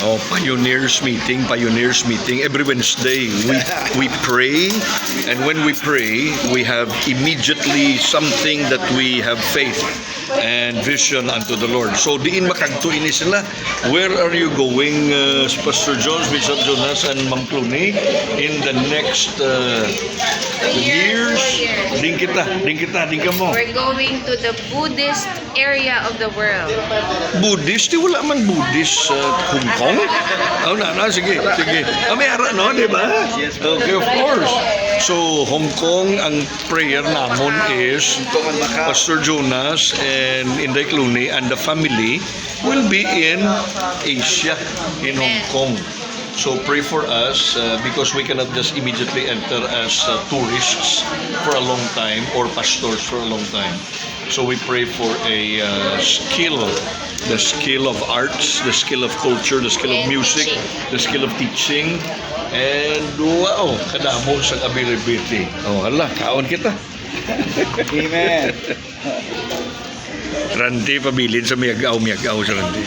Oh, pioneers meeting every Wednesday. We pray, and when we pray, we have immediately something that we have faith and vision unto the Lord. So diin makagto ini sila. Where are you going, Pastor Jones, Bishop Jonas, and Ma'am Clooney in the next years? Ding ka mo. We're going to the Buddhist area of the world. Buddhist? Di wala man Buddhist sa Hong Kong? Oh, sige. May ara, no? Di ba? Okay, of course. So, Hong Kong, ang prayer namon is Pastor Jonas and Inday Clooney and the family will be in Asia, in Hong Kong. So pray for us because we cannot just immediately enter as tourists for a long time or pastors for a long time. So we pray for a skill, the skill of arts, the skill of culture, the skill of music, the skill of teaching, and wow, kadamo sa ability. Oh, hala, kaon kita. Amen. Randy pabilin sa miyagaw sa Randy.